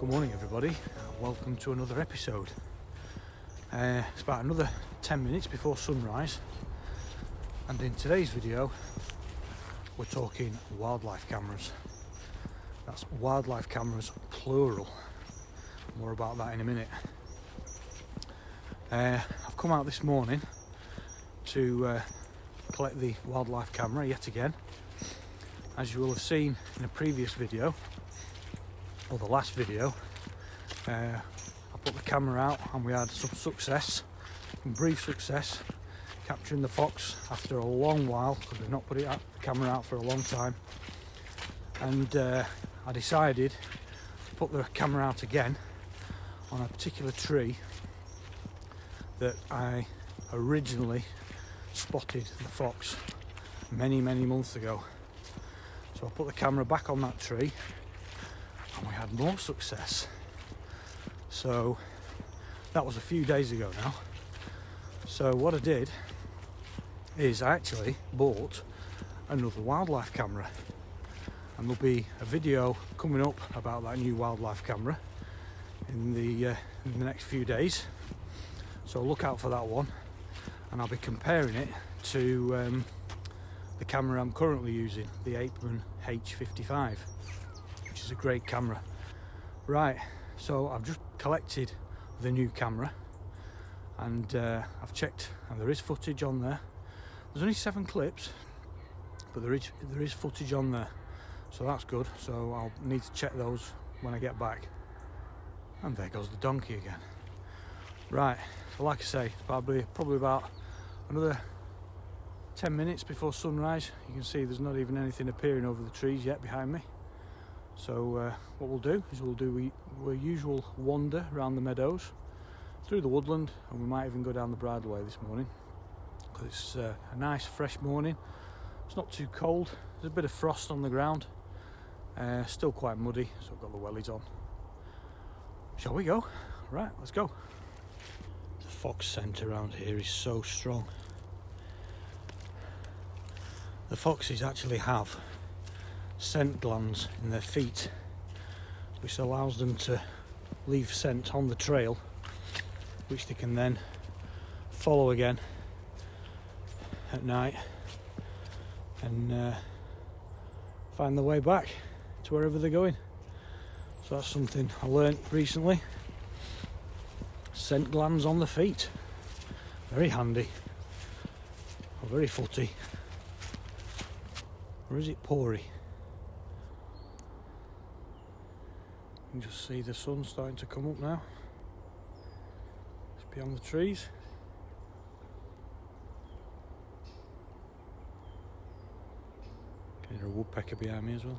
Good morning everybody, welcome to another episode. It's about another 10 minutes before sunrise, and in today's video we're talking wildlife cameras. That's wildlife cameras plural, more about that in a minute. I've come out this morning to collect the wildlife camera yet again. As you will have seen in a previous video, or the last video, I put the camera out and we had some success, some brief success, capturing the fox after a long while, because we've not put the camera out for a long time. And I decided to put the camera out again on a particular tree that I originally spotted the fox many months ago. So I put the camera back on that tree and we had more success. So that was a few days ago now. So what I did is I actually bought another wildlife camera, and there'll be a video coming up about that new wildlife camera in the next few days. So look out for that one, and I'll be comparing it to the camera I'm currently using, the Apeman H55, which is a great camera. Right, so I've just collected the new camera, and I've checked, and there is footage on there. There's only 7 clips, but there is footage on there, so that's good. So I'll need to check those when I get back. And there goes the donkey again. Right, so like I say, it's probably about another 10 minutes before sunrise. You can see there's not even anything appearing over the trees yet behind me. So what we'll do is we'll do our usual wander around the meadows, through the woodland, and we might even go down the bridleway this morning, because it's a nice fresh morning. It's not too cold, there's a bit of frost on the ground, still quite muddy, so I've got the wellies on. Shall we go? Right, let's go. The fox scent around here is so strong. The foxes actually have scent glands in their feet, which allows them to leave scent on the trail, which they can then follow again at night and find their way back to wherever they're going. So that's something I learnt recently. Scent glands on the feet, very handy, or very footy. Or is it poory? You can just see the sun starting to come up now. It's beyond the trees. Can hear a woodpecker behind me as well.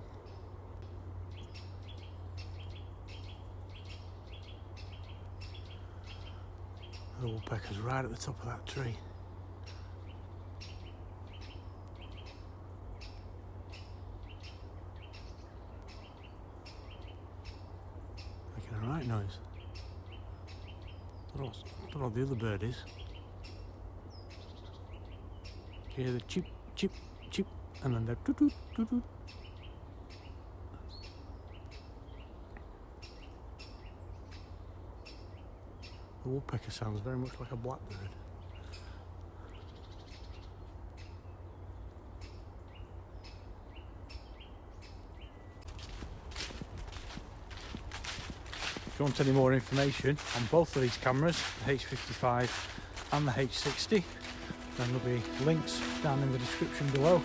The woodpecker's right at the top of that tree. Making a right noise. I don't know what the other bird is. You hear the chip, chip, chip, and then the toot toot toot toot. The woodpecker sounds very much like a blackbird. If you want any more information on both of these cameras, the H55 and the H60, then there'll be links down in the description below.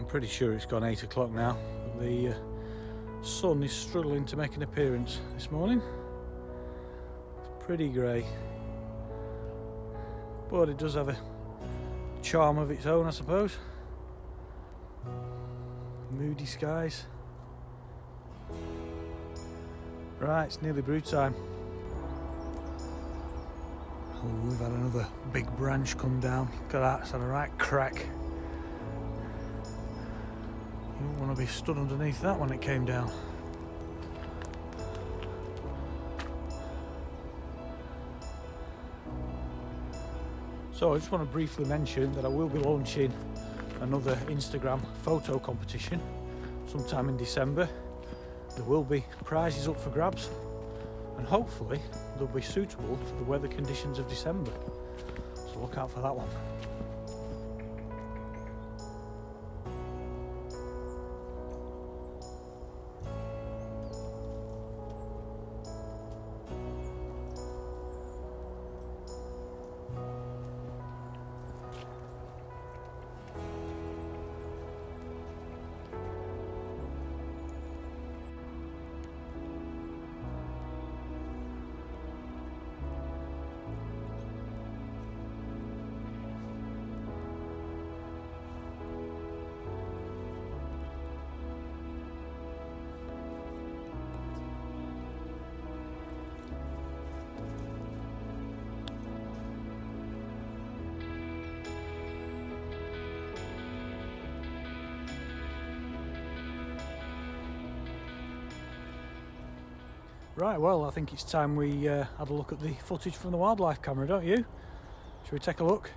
Pretty sure it's gone 8 o'clock now. The sun is struggling to make an appearance this morning. It's pretty grey, but it does have a charm of its own, I suppose. Moody skies. Right, it's nearly brew time. Oh, we've had another big branch come down. Look at that, it's had a right crack. You don't want to be stood underneath that when it came down. So I just want to briefly mention that I will be launching another Instagram photo competition sometime in December. There will be prizes up for grabs, and hopefully they'll be suitable for the weather conditions of December. So look out for that one. Right, well, I think it's time we had a look at the footage from the wildlife camera, don't you? Shall we take a look?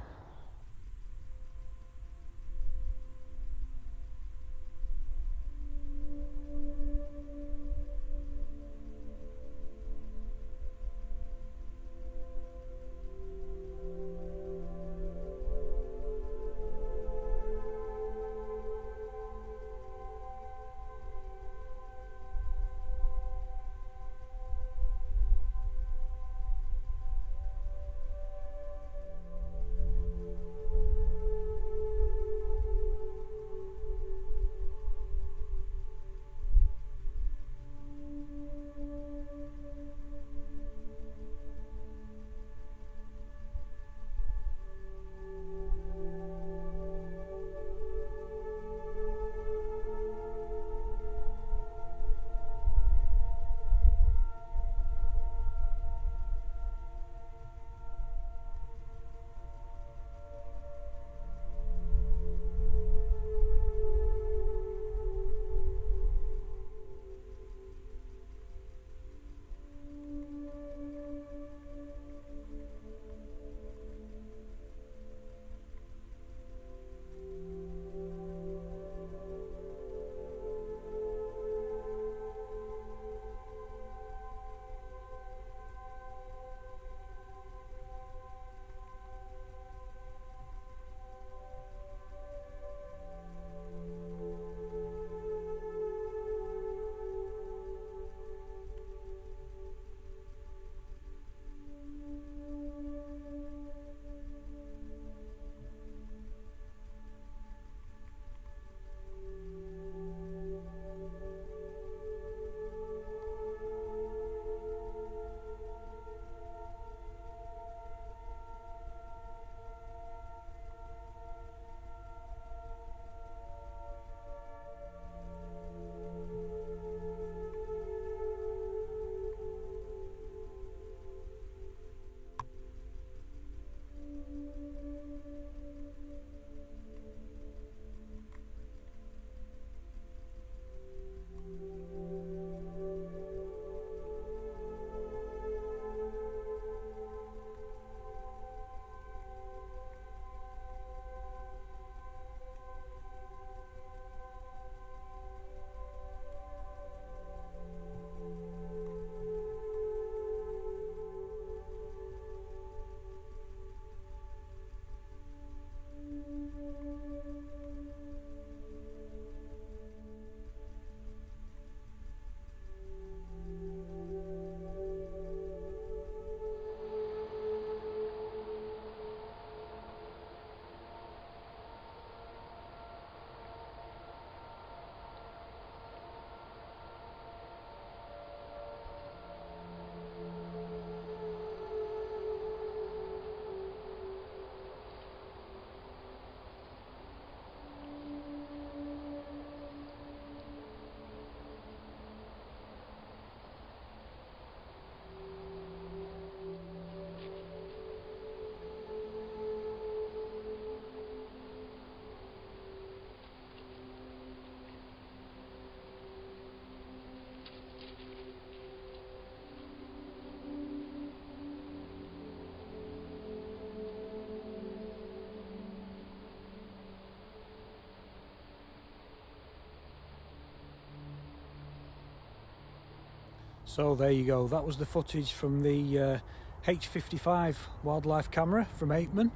So there you go, that was the footage from the H55 wildlife camera from Apeman,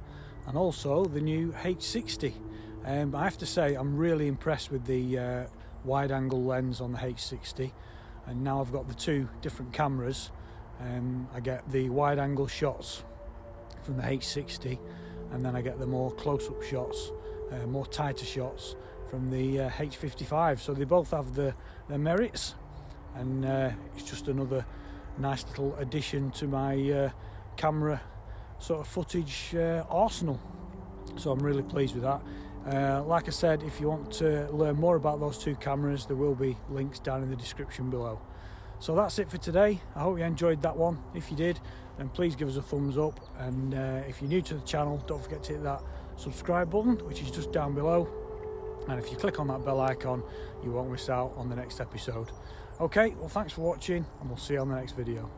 and also the new H60. I have to say I'm really impressed with the wide angle lens on the H60, and now I've got the two different cameras. I get the wide angle shots from the H60, and then I get the more close-up shots, more tighter shots from the H55. So they both have their merits, and it's just another nice little addition to my camera sort of footage arsenal. So I'm really pleased with that. Like I said, if you want to learn more about those two cameras, there will be links down in the description below. So that's it for today. I hope you enjoyed that one. If you did, then please give us a thumbs up, and if you're new to the channel, don't forget to hit that subscribe button, which is just down below, and if you click on that bell icon, you won't miss out on the next episode. Okay, well, thanks for watching, and we'll see you on the next video.